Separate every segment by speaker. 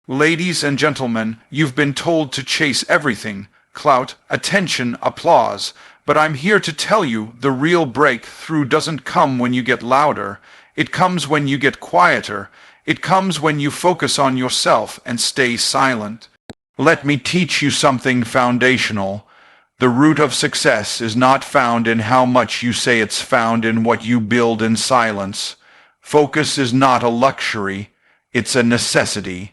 Speaker 1: Ladies and gentlemen, you've been told to chase everything, clout, attention, applause, but I'm here to tell you the real breakthrough doesn't come when you get louder. It comes when you get quieter. It comes when you focus on yourself and stay silent. Let me teach you something foundational. The root of success is not found in how much you say, it's found in what you build in silence. Focus is not a luxury, it's a necessity.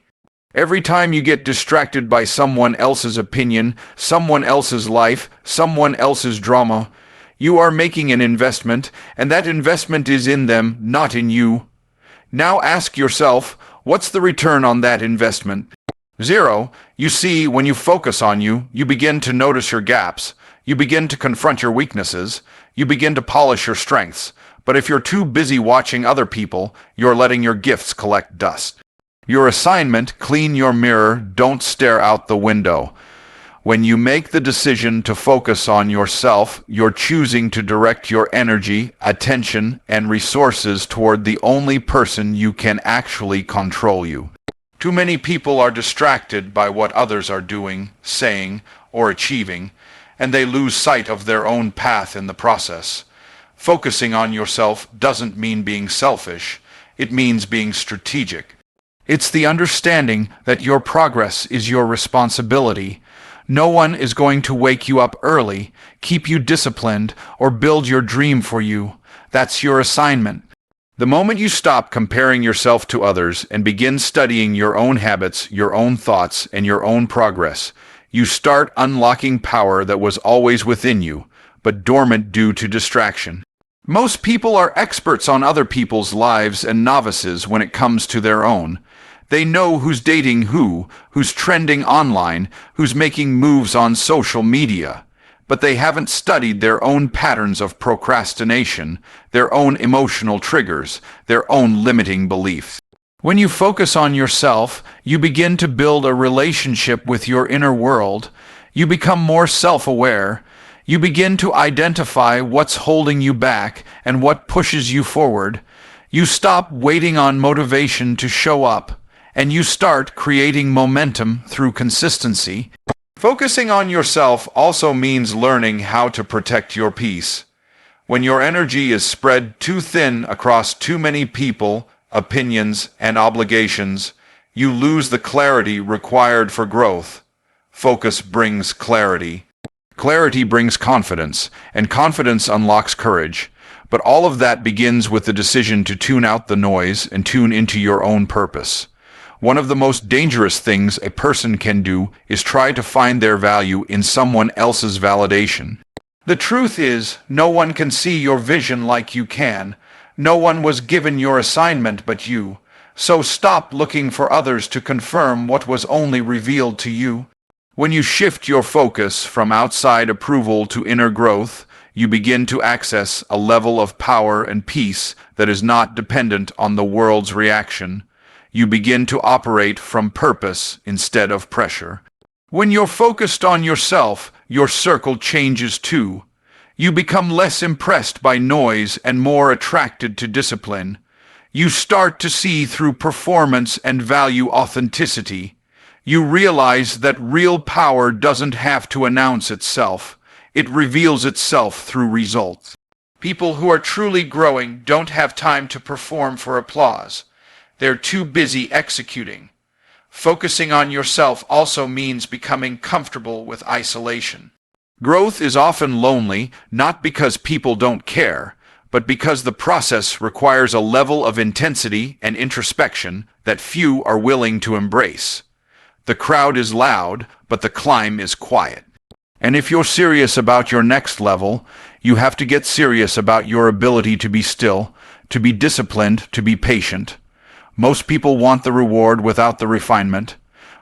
Speaker 1: Every time you get distracted by someone else's opinion, someone else's life, someone else's drama, you are making an investment, and that investment is in them, not in you. Now ask yourself, what's the return on that investment? Zero. You see, when you focus on you, you begin to notice your gaps. You begin to confront your weaknesses. You begin to polish your strengths. But if you're too busy watching other people, you're letting your gifts collect dust. Your assignment: clean your mirror, don't stare out the window. When you make the decision to focus on yourself, you're choosing to direct your energy, attention, and resources toward the only person you can actually control you. Too many people are distracted by what others are doing, saying, or achieving, and they lose sight of their own path in the process. Focusing on yourself doesn't mean being selfish, it means being strategic. It's the understanding that your progress is your responsibility. No one is going to wake you up early, keep you disciplined, or build your dream for you. That's your assignment. The moment you stop comparing yourself to others and begin studying your own habits, your own thoughts, and your own progress, you start unlocking power that was always within you, but dormant due to distraction. Most people are experts on other people's lives and novices when it comes to their own. They know who's dating who's trending online, who's making moves on social media. But they haven't studied their own patterns of procrastination, their own emotional triggers, their own limiting beliefs. When you focus on yourself, you begin to build a relationship with your inner world. You become more self-aware. You begin to identify what's holding you back and what pushes you forward. You stop waiting on motivation to show up, and you start creating momentum through consistency. Focusing on yourself also means learning how to protect your peace. When your energy is spread too thin across too many people, opinions, and obligations, you lose the clarity required for growth. Focus brings clarity. Clarity brings confidence, and confidence unlocks courage. But all of that begins with the decision to tune out the noise and tune into your own purpose. One of the most dangerous things a person can do is try to find their value in someone else's validation. The truth is, no one can see your vision like you can. No one was given your assignment but you. So stop looking for others to confirm what was only revealed to you. When you shift your focus from outside approval to inner growth, you begin to access a level of power and peace that is not dependent on the world's reaction. You begin to operate from purpose instead of pressure. When you're focused on yourself, your circle changes too. You become less impressed by noise and more attracted to discipline. You start to see through performance and value authenticity. You realize that real power doesn't have to announce itself. It reveals itself through results. People who are truly growing don't have time to perform for applause. They're too busy executing. Focusing on yourself also means becoming comfortable with isolation. Growth is often lonely, not because people don't care, but because the process requires a level of intensity and introspection that few are willing to embrace. The crowd is loud, but the climb is quiet. And if you're serious about your next level, you have to get serious about your ability to be still, to be disciplined, to be patient. Most people want the reward without the refinement,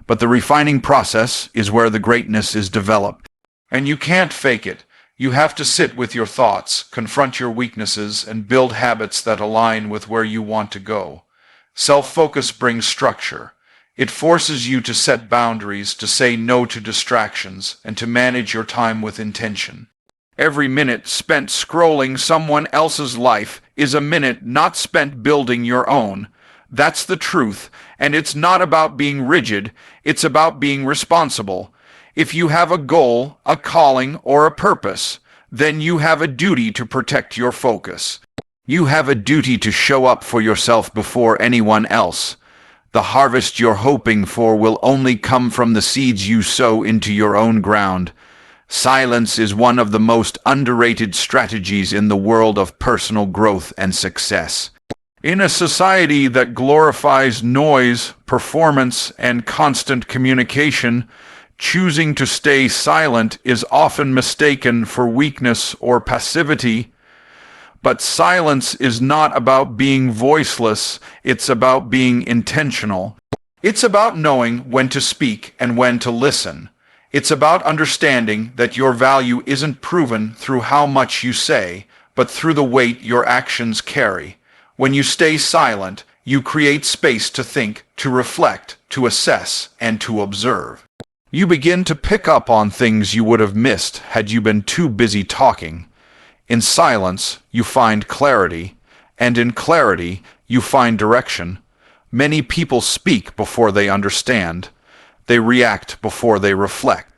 Speaker 1: but the refining process is where the greatness is developed. And you can't fake it. You have to sit with your thoughts, confront your weaknesses, and build habits that align with where you want to go. Self-focus brings structure. It forces you to set boundaries, to say no to distractions, and to manage your time with intention. Every minute spent scrolling someone else's life is a minute not spent building your own. That's the truth, and it's not about being rigid, it's about being responsible. If you have a goal, a calling, or a purpose, then you have a duty to protect your focus. You have a duty to show up for yourself before anyone else. The harvest you're hoping for will only come from the seeds you sow into your own ground. Silence is one of the most underrated strategies in the world of personal growth and success. In a society that glorifies noise, performance, and constant communication, choosing to stay silent is often mistaken for weakness or passivity. But silence is not about being voiceless, it's about being intentional. It's about knowing when to speak and when to listen. It's about understanding that your value isn't proven through how much you say, but through the weight your actions carry. When you stay silent, you create space to think, to reflect, to assess, and to observe. You begin to pick up on things you would have missed had you been too busy talking. In silence, you find clarity, and in clarity, you find direction. Many people speak before they understand. They react before they reflect.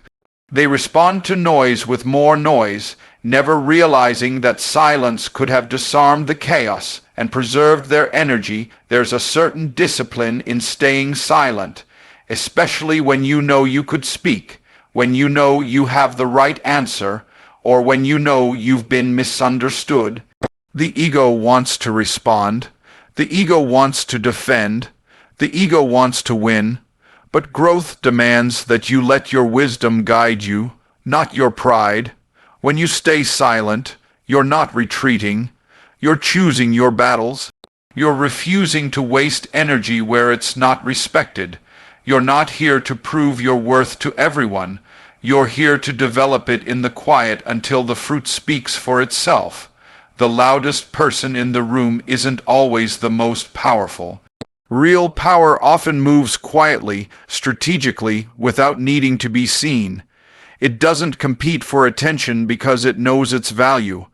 Speaker 1: They respond to noise with more noise, never realizing that silence could have disarmed the chaos and preserved their energy. There's a certain discipline in staying silent, especially when you know you could speak, when you know you have the right answer, or when you know you've been misunderstood. The ego wants to respond. The ego wants to defend. The ego wants to win. But growth demands that you let your wisdom guide you, not your pride. When you stay silent, you're not retreating. You're choosing your battles. You're refusing to waste energy where it's not respected. You're not here to prove your worth to everyone. You're here to develop it in the quiet until the fruit speaks for itself. The loudest person in the room isn't always the most powerful. Real power often moves quietly, strategically, without needing to be seen. It doesn't compete for attention because it knows its value.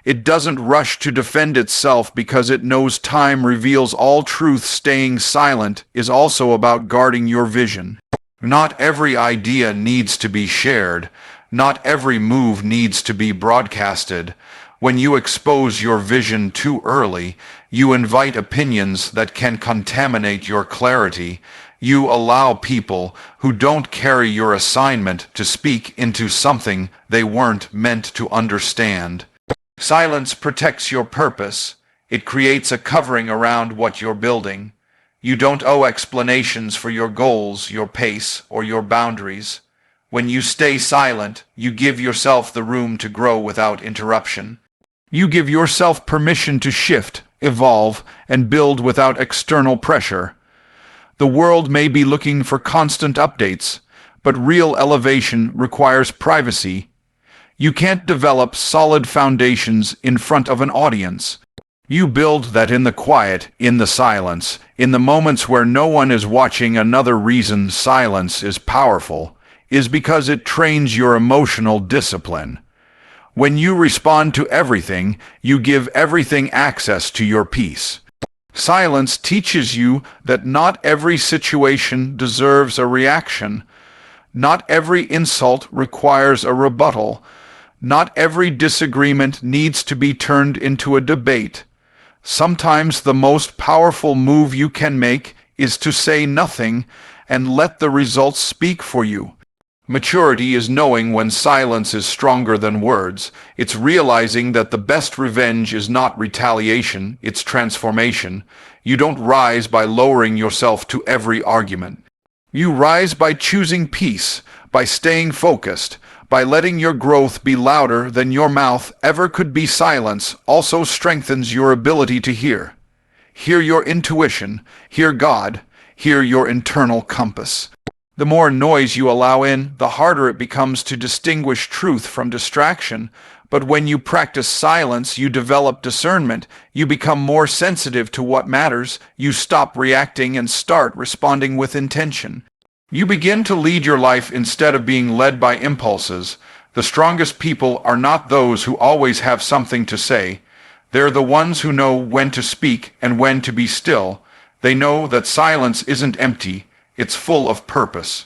Speaker 1: It doesn't rush to defend itself because it knows time reveals all truth. Staying silent is also about guarding your vision. Not every idea needs to be shared. Not every move needs to be broadcasted. When you expose your vision too early, you invite opinions that can contaminate your clarity. You allow people who don't carry your assignment to speak into something they weren't meant to understand. Silence protects your purpose. It creates a covering around what you're building. You don't owe explanations for your goals, your pace, or your boundaries. When you stay silent, you give yourself the room to grow without interruption. You give yourself permission to shift, evolve, and build without external pressure. The world may be looking for constant updates, but real elevation requires privacy. You can't develop solid foundations in front of an audience. You build that in the quiet, in the silence, in the moments where no one is watching. Another reason silence is powerful is because it trains your emotional discipline. When you respond to everything, you give everything access to your peace. Silence teaches you that not every situation deserves a reaction. Not every insult requires a rebuttal. Not every disagreement needs to be turned into a debate. Sometimes the most powerful move you can make is to say nothing and let the results speak for you. Maturity is knowing when silence is stronger than words. It's realizing that the best revenge is not retaliation, it's transformation. You don't rise by lowering yourself to every argument. You rise by choosing peace, by staying focused, by letting your growth be louder than your mouth ever could be. Silence also strengthens your ability to hear. Hear your intuition, hear God, hear your internal compass. The more noise you allow in, the harder it becomes to distinguish truth from distraction. But when you practice silence, you develop discernment. You become more sensitive to what matters. You stop reacting and start responding with intention. You begin to lead your life instead of being led by impulses. The strongest people are not those who always have something to say. They're the ones who know when to speak and when to be still. They know that silence isn't empty, it's full of purpose.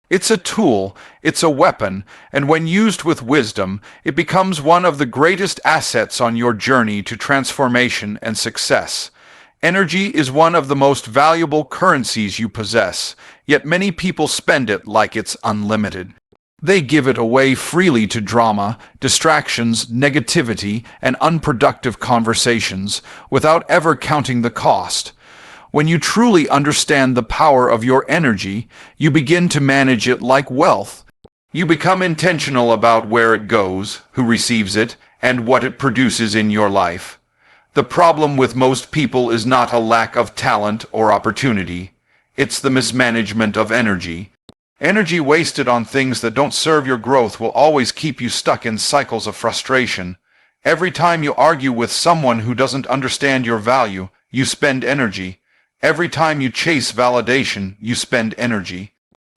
Speaker 1: It's a tool, it's a weapon, and when used with wisdom, it becomes one of the greatest assets on your journey to transformation and success. Energy is one of the most valuable currencies you possess, yet many people spend it like it's unlimited. They give it away freely to drama, distractions, negativity, and unproductive conversations, without ever counting the cost. When you truly understand the power of your energy, you begin to manage it like wealth. You become intentional about where it goes, who receives it, and what it produces in your life. The problem with most people is not a lack of talent or opportunity. It's the mismanagement of energy. Energy wasted on things that don't serve your growth will always keep you stuck in cycles of frustration. Every time you argue with someone who doesn't understand your value, you spend energy. Every time you chase validation, you spend energy.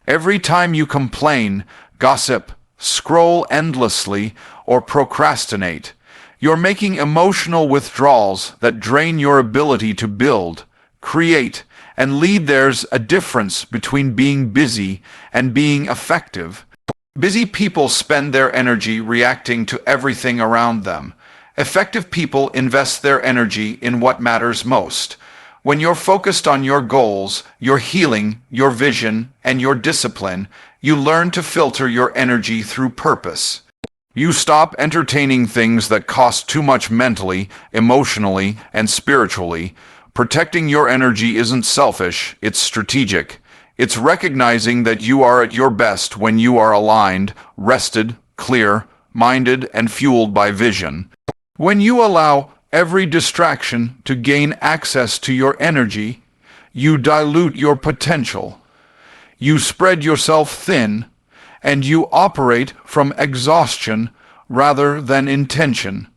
Speaker 1: Every time you complain, gossip, scroll endlessly, or procrastinate, you're making emotional withdrawals that drain your ability to build, create, and lead. There's a difference between being busy and being effective. Busy people spend their energy reacting to everything around them. Effective people invest their energy in what matters most. When you're focused on your goals, your healing, your vision, and your discipline, you learn to filter your energy through purpose. You stop entertaining things that cost too much mentally, emotionally, and spiritually. Protecting your energy isn't selfish, it's strategic. It's recognizing that you are at your best when you are aligned, rested, clear-minded, and fueled by vision. When you allow every distraction to gain access to your energy, you dilute your potential. You spread yourself thin, and you operate from exhaustion rather than intention.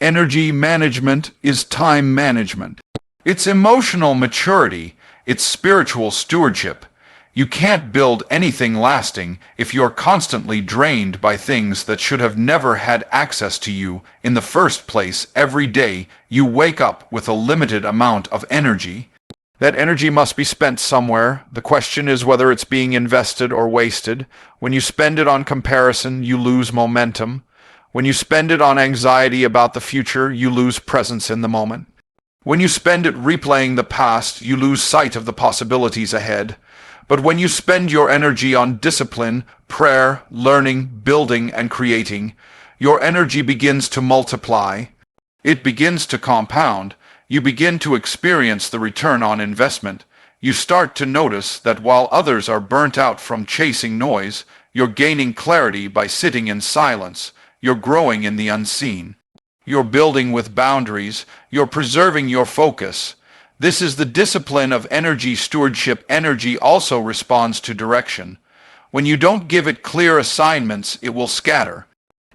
Speaker 1: Energy management is time management. It's emotional maturity. It's spiritual stewardship. You can't build anything lasting if you're constantly drained by things that should have never had access to you in the first place. Every day, you wake up with a limited amount of energy. That energy must be spent somewhere. The question is whether it's being invested or wasted. When you spend it on comparison, you lose momentum. When you spend it on anxiety about the future, you lose presence in the moment. When you spend it replaying the past, you lose sight of the possibilities ahead. But when you spend your energy on discipline, prayer, learning, building, and creating, your energy begins to multiply. It begins to compound. You begin to experience the return on investment. You start to notice that while others are burnt out from chasing noise, you're gaining clarity by sitting in silence. You're growing in the unseen. You're building with boundaries. You're preserving your focus. This is the discipline of energy stewardship. Energy also responds to direction. When you don't give it clear assignments, it will scatter.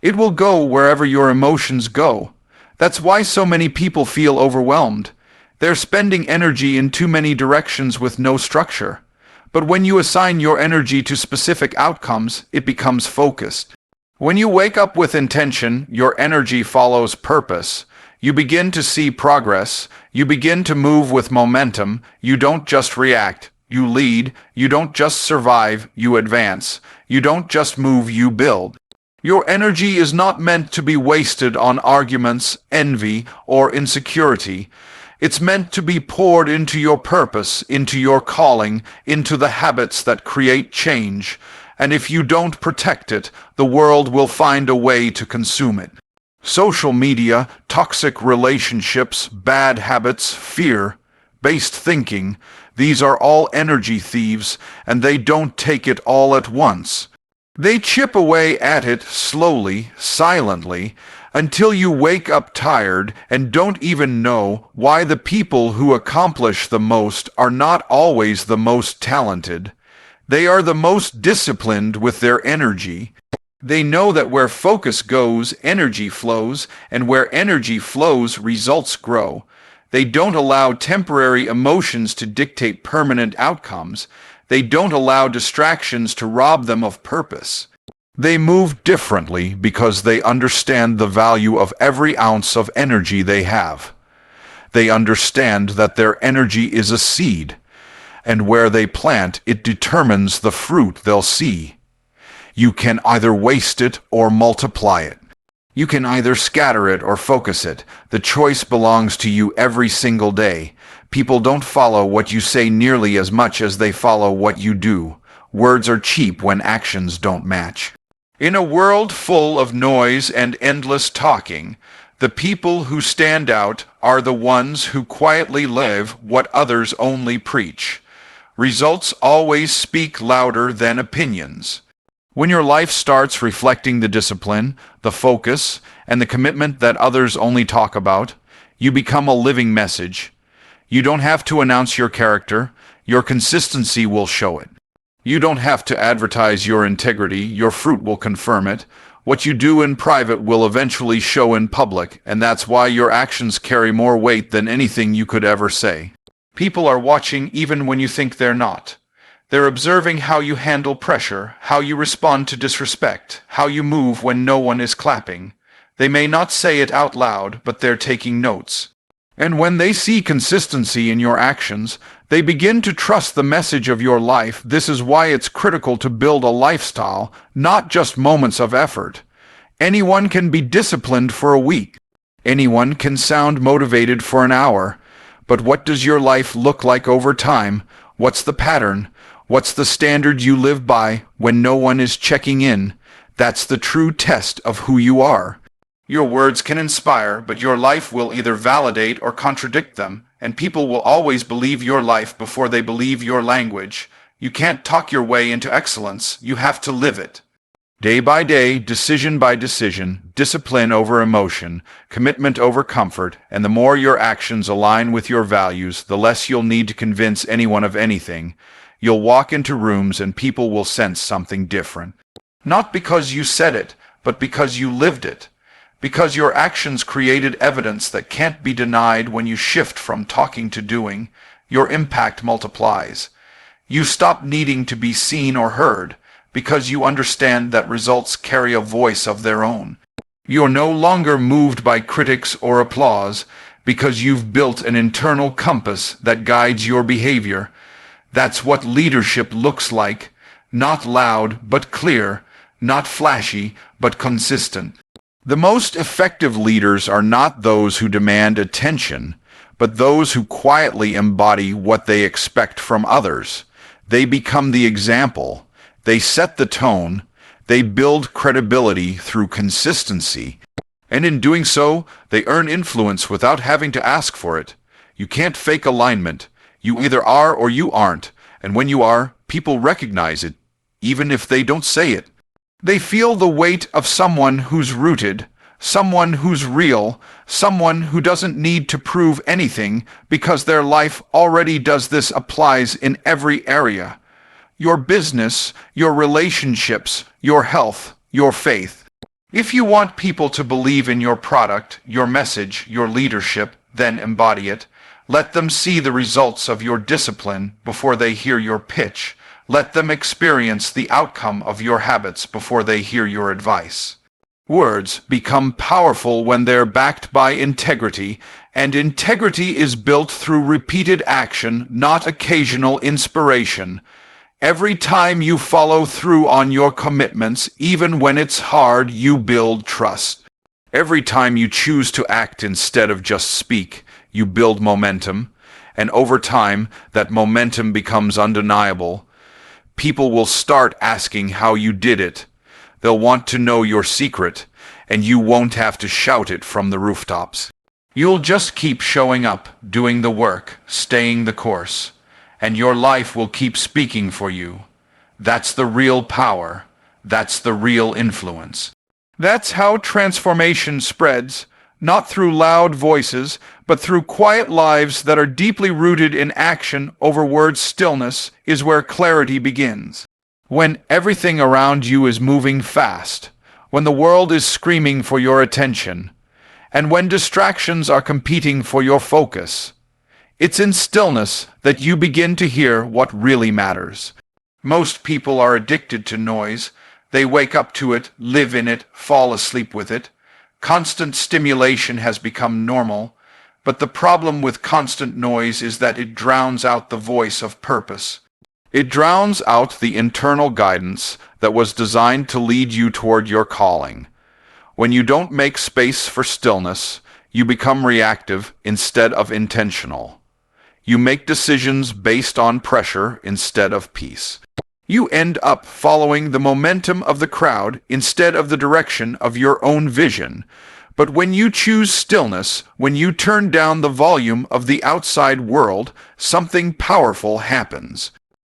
Speaker 1: It will go wherever your emotions go. That's why so many people feel overwhelmed. They're spending energy in too many directions with no structure. But when you assign your energy to specific outcomes, it becomes focused. When you wake up with intention, your energy follows purpose. You begin to see progress. You begin to move with momentum. You don't just react. You lead. You don't just survive. You advance. You don't just move. You build. Your energy is not meant to be wasted on arguments, envy, or insecurity. It's meant to be poured into your purpose, into your calling, into the habits that create change. And if you don't protect it, the world will find a way to consume it. Social media, toxic relationships, bad habits, fear-based thinking, these are all energy thieves, and they don't take it all at once. They chip away at it slowly, silently, until you wake up tired and don't even know why. The people who accomplish the most are not always the most talented. They are the most disciplined with their energy. They know that where focus goes, energy flows, and where energy flows, results grow. They don't allow temporary emotions to dictate permanent outcomes. They don't allow distractions to rob them of purpose. They move differently because they understand the value of every ounce of energy they have. They understand that their energy is a seed, and where they plant it determines the fruit they'll see. You can either waste it or multiply it. You can either scatter it or focus it. The choice belongs to you every single day. People don't follow what you say nearly as much as they follow what you do. Words are cheap when actions don't match. In a world full of noise and endless talking, the people who stand out are the ones who quietly live what others only preach. Results always speak louder than opinions. When your life starts reflecting the discipline, the focus, and the commitment that others only talk about, you become a living message. You don't have to announce your character. Your consistency will show it. You don't have to advertise your integrity. Your fruit will confirm it. What you do in private will eventually show in public, and that's why your actions carry more weight than anything you could ever say. People are watching even when you think they're not. They're observing how you handle pressure, how you respond to disrespect, how you move when no one is clapping. They may not say it out loud, but they're taking notes. And when they see consistency in your actions, they begin to trust the message of your life. This is why it's critical to build a lifestyle, not just moments of effort. Anyone can be disciplined for a week. Anyone can sound motivated for an hour. But what does your life look like over time? What's the pattern? What's the standard you live by when no one is checking in? That's the true test of who you are. Your words can inspire, but your life will either validate or contradict them, and people will always believe your life before they believe your language. You can't talk your way into excellence, you have to live it. Day by day, decision by decision, discipline over emotion, commitment over comfort, and the more your actions align with your values, the less you'll need to convince anyone of anything. You'll walk into rooms and people will sense something different. Not because you said it, but because you lived it. Because your actions created evidence that can't be denied. When you shift from talking to doing, your impact multiplies. You stop needing to be seen or heard, because you understand that results carry a voice of their own. You're no longer moved by critics or applause, because you've built an internal compass that guides your behavior. That's what leadership looks like, not loud but clear, not flashy but consistent. The most effective leaders are not those who demand attention, but those who quietly embody what they expect from others. They become the example. They set the tone. They build credibility through consistency. And in doing so, they earn influence without having to ask for it. You can't fake alignment. You either are or you aren't. And when you are, people recognize it, even if they don't say it. They feel the weight of someone who's rooted, someone who's real, someone who doesn't need to prove anything because their life already does. This applies in every area. Your business, your relationships, your health, your faith. If you want people to believe in your product, your message, your leadership, then embody it. Let them see the results of your discipline before they hear your pitch. Let them experience the outcome of your habits before they hear your advice. Words become powerful when they're backed by integrity, and integrity is built through repeated action, not occasional inspiration. Every time you follow through on your commitments, even when it's hard, you build trust. Every time you choose to act instead of just speak, you build momentum, and over time, that momentum becomes undeniable. People will start asking how you did it. They'll want to know your secret, and you won't have to shout it from the rooftops. You'll just keep showing up, doing the work, staying the course, and your life will keep speaking for you. That's the real power. That's the real influence. That's how transformation spreads, not through loud voices, but through quiet lives that are deeply rooted in action. Over words, stillness is where clarity begins. When everything around you is moving fast, when the world is screaming for your attention, and when distractions are competing for your focus, it's in stillness that you begin to hear what really matters. Most people are addicted to noise. They wake up to it, live in it, fall asleep with it. Constant stimulation has become normal, But the problem with constant noise is that it drowns out the voice of purpose. It drowns out the internal guidance that was designed to lead you toward your calling. When you don't make space for stillness, you become reactive instead of intentional. You make decisions based on pressure instead of peace. You end up following the momentum of the crowd instead of the direction of your own vision. But when you choose stillness, when you turn down the volume of the outside world, something powerful happens.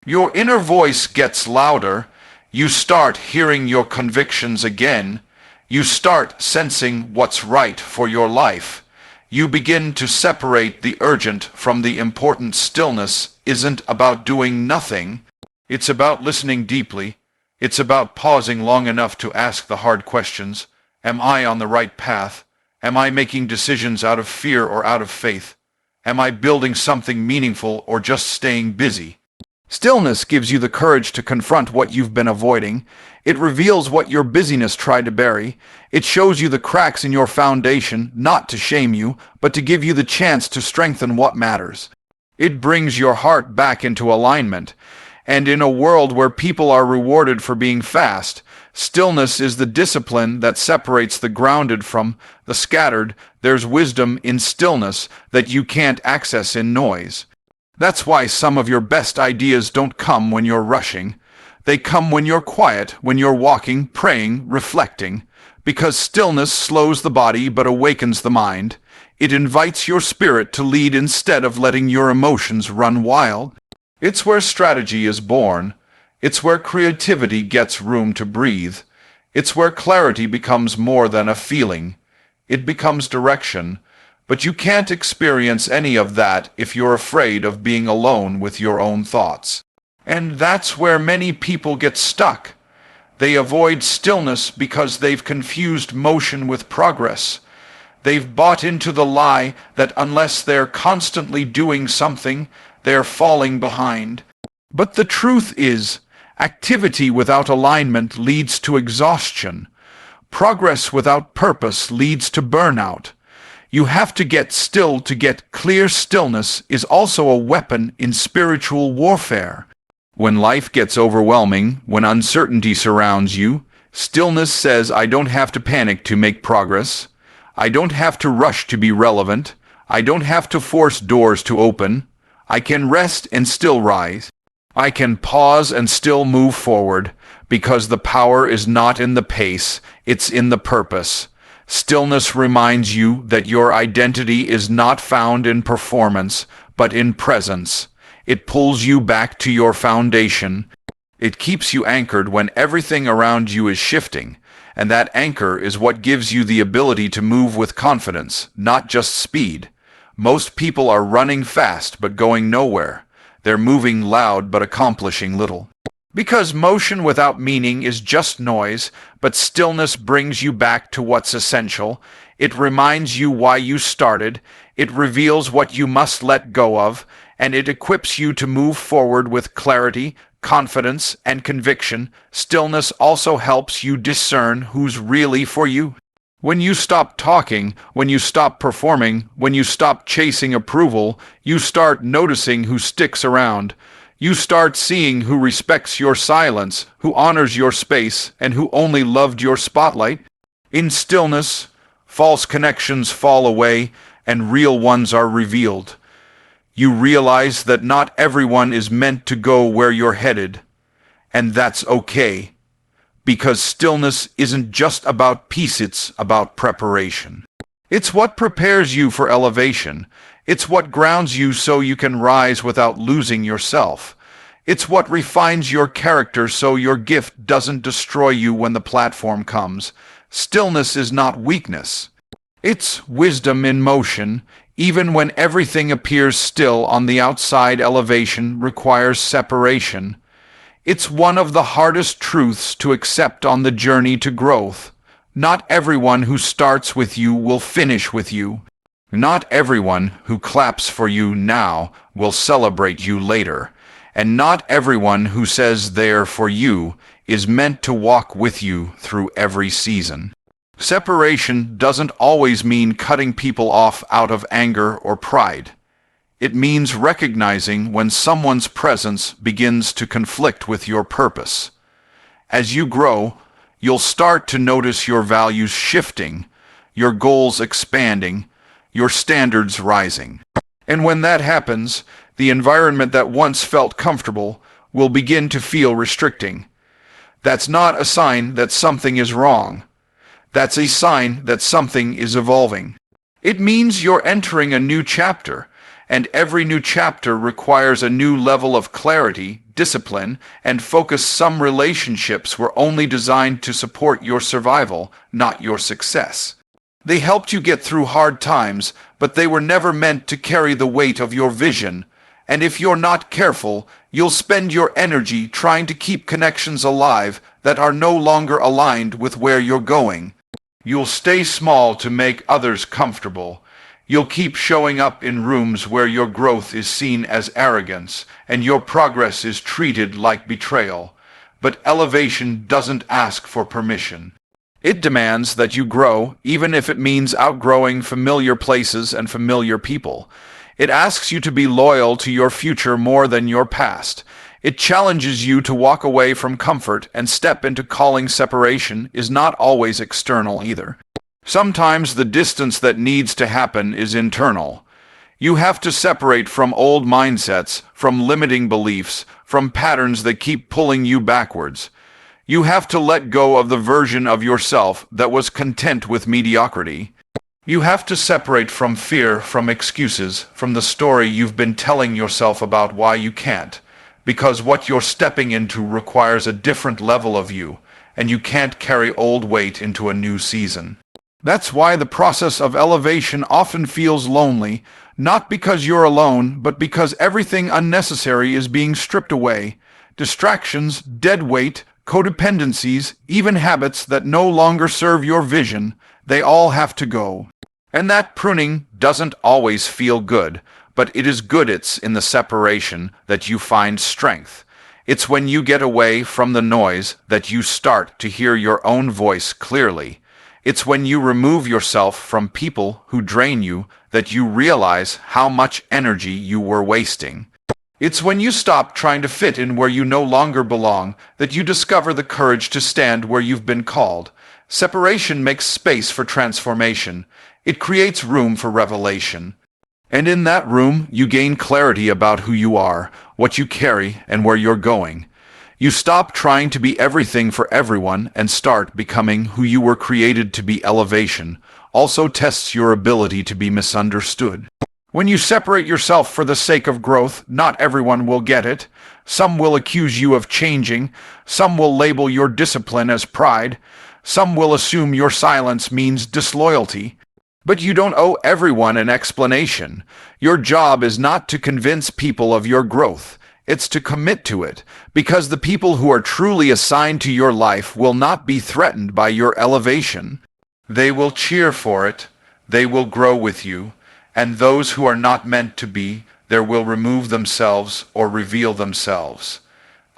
Speaker 1: Your inner voice gets louder. You start hearing your convictions again. You start sensing what's right for your life. You begin to separate the urgent from the important. Stillness isn't about doing nothing. It's about listening deeply. It's about pausing long enough to ask the hard questions. Am I on the right path? Am I making decisions out of fear or out of faith? Am I building something meaningful or just staying busy? Stillness gives you the courage to confront what you've been avoiding. It reveals what your busyness tried to bury. It shows you the cracks in your foundation, not to shame you, but to give you the chance to strengthen what matters. It brings your heart back into alignment. And in a world where people are rewarded for being fast, stillness is the discipline that separates the grounded from the scattered. There's wisdom in stillness that you can't access in noise. That's why some of your best ideas don't come when you're rushing. They come when you're quiet, when you're walking, praying, reflecting. Because stillness slows the body but awakens the mind. It invites your spirit to lead instead of letting your emotions run wild. It's where strategy is born. It's where creativity gets room to breathe. It's where clarity becomes more than a feeling. It becomes direction. But you can't experience any of that if you're afraid of being alone with your own thoughts. And that's where many people get stuck. They avoid stillness because they've confused motion with progress. They've bought into the lie that unless they're constantly doing something, they're falling behind. But the truth is, activity without alignment leads to exhaustion. Progress without purpose leads to burnout. You have to get still to get clear. Stillness is also a weapon in spiritual warfare. When life gets overwhelming, when uncertainty surrounds you, stillness says, I don't have to panic to make progress. I don't have to rush to be relevant. I don't have to force doors to open. I can rest and still rise. I can pause and still move forward, because the power is not in the pace, it's in the purpose. Stillness reminds you that your identity is not found in performance, but in presence. It pulls you back to your foundation. It keeps you anchored when everything around you is shifting, and that anchor is what gives you the ability to move with confidence, not just speed. Most people are running fast but going nowhere. They're moving loud but accomplishing little. Because motion without meaning is just noise, but stillness brings you back to what's essential. It reminds you why you started. It reveals what you must let go of, and it equips you to move forward with clarity, confidence, and conviction. Stillness also helps you discern who's really for you. When you stop talking, when you stop performing, when you stop chasing approval, you start noticing who sticks around. You start seeing who respects your silence, who honors your space, and who only loved your spotlight. In stillness, false connections fall away, and real ones are revealed. You realize that not everyone is meant to go where you're headed, and that's okay. Because stillness isn't just about peace, it's about preparation. It's what prepares you for elevation. It's what grounds you so you can rise without losing yourself. It's what refines your character so your gift doesn't destroy you when the platform comes. Stillness is not weakness. It's wisdom in motion. Even when everything appears still on the outside, elevation requires separation. It's one of the hardest truths to accept on the journey to growth. Not everyone who starts with you will finish with you. Not everyone who claps for you now will celebrate you later. And not everyone who says they're for you is meant to walk with you through every season. Separation doesn't always mean cutting people off out of anger or pride. It means recognizing when someone's presence begins to conflict with your purpose. As you grow, you'll start to notice your values shifting, your goals expanding, your standards rising. And when that happens, the environment that once felt comfortable will begin to feel restricting. That's not a sign that something is wrong. That's a sign that something is evolving. It means you're entering a new chapter, and every new chapter requires a new level of clarity, discipline, and focus. Some relationships were only designed to support your survival, not your success. They helped you get through hard times, but they were never meant to carry the weight of your vision. And if you're not careful, you'll spend your energy trying to keep connections alive that are no longer aligned with where you're going. You'll stay small to make others comfortable. You'll keep showing up in rooms where your growth is seen as arrogance and your progress is treated like betrayal. But elevation doesn't ask for permission. It demands that you grow, even if it means outgrowing familiar places and familiar people. It asks you to be loyal to your future more than your past. It challenges you to walk away from comfort and step into calling. Separation is not always external either. Sometimes the distance that needs to happen is internal. You have to separate from old mindsets, from limiting beliefs, from patterns that keep pulling you backwards. You have to let go of the version of yourself that was content with mediocrity. You have to separate from fear, from excuses, from the story you've been telling yourself about why you can't. Because what you're stepping into requires a different level of you, and you can't carry old weight into a new season. That's why the process of elevation often feels lonely, not because you're alone, but because everything unnecessary is being stripped away. Distractions, dead weight, codependencies, even habits that no longer serve your vision, they all have to go. And that pruning doesn't always feel good, but it is good. It's in the separation that you find strength. It's when you get away from the noise that you start to hear your own voice clearly. It's when you remove yourself from people who drain you that you realize how much energy you were wasting. It's when you stop trying to fit in where you no longer belong that you discover the courage to stand where you've been called. Separation makes space for transformation. It creates room for revelation. And in that room, you gain clarity about who you are, what you carry, and where you're going. You stop trying to be everything for everyone and start becoming who you were created to be. Elevation also tests your ability to be misunderstood. When you separate yourself for the sake of growth, not everyone will get it. Some will accuse you of changing. Some will label your discipline as pride. Some will assume your silence means disloyalty. But you don't owe everyone an explanation. Your job is not to convince people of your growth. It's to commit to it, because the people who are truly assigned to your life will not be threatened by your elevation. They will cheer for it. They will grow with you. And those who are not meant to be, there will remove themselves or reveal themselves.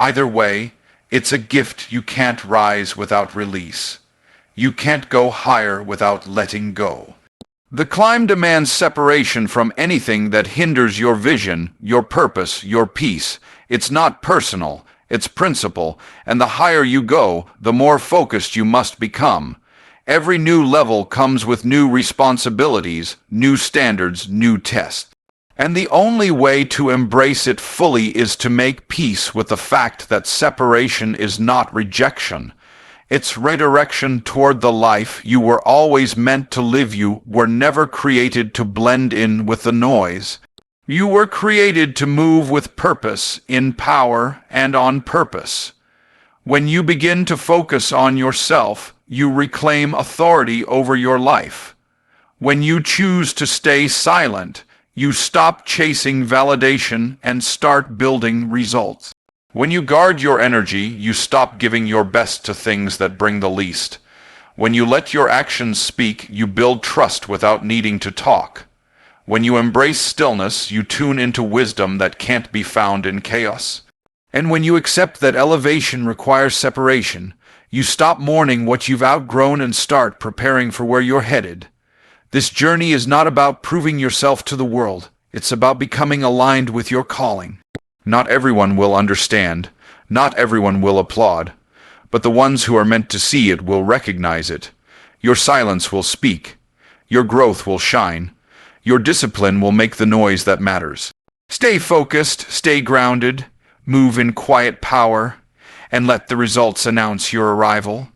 Speaker 1: Either way, it's a gift you can't rise without release. You can't go higher without letting go. The climb demands separation from anything that hinders your vision, your purpose, your peace. It's not personal, it's principle, and the higher you go, the more focused you must become. Every new level comes with new responsibilities, new standards, new tests. And the only way to embrace it fully is to make peace with the fact that separation is not rejection. It's redirection toward the life you were always meant to live. You were never created to blend in with the noise. You were created to move with purpose, in power, and on purpose. When you begin to focus on yourself, you reclaim authority over your life. When you choose to stay silent, you stop chasing validation and start building results. When you guard your energy, you stop giving your best to things that bring the least. When you let your actions speak, you build trust without needing to talk. When you embrace stillness, you tune into wisdom that can't be found in chaos. And when you accept that elevation requires separation, You stop mourning what you've outgrown and start preparing for where you're headed. This journey is not about proving yourself to the world. It's about becoming aligned with your calling. Not everyone will understand. Not everyone will applaud. But the ones who are meant to see it will recognize it. Your silence will speak. Your growth will shine. Your discipline will make the noise that matters. Stay focused, stay grounded, move in quiet power, and let the results announce your arrival.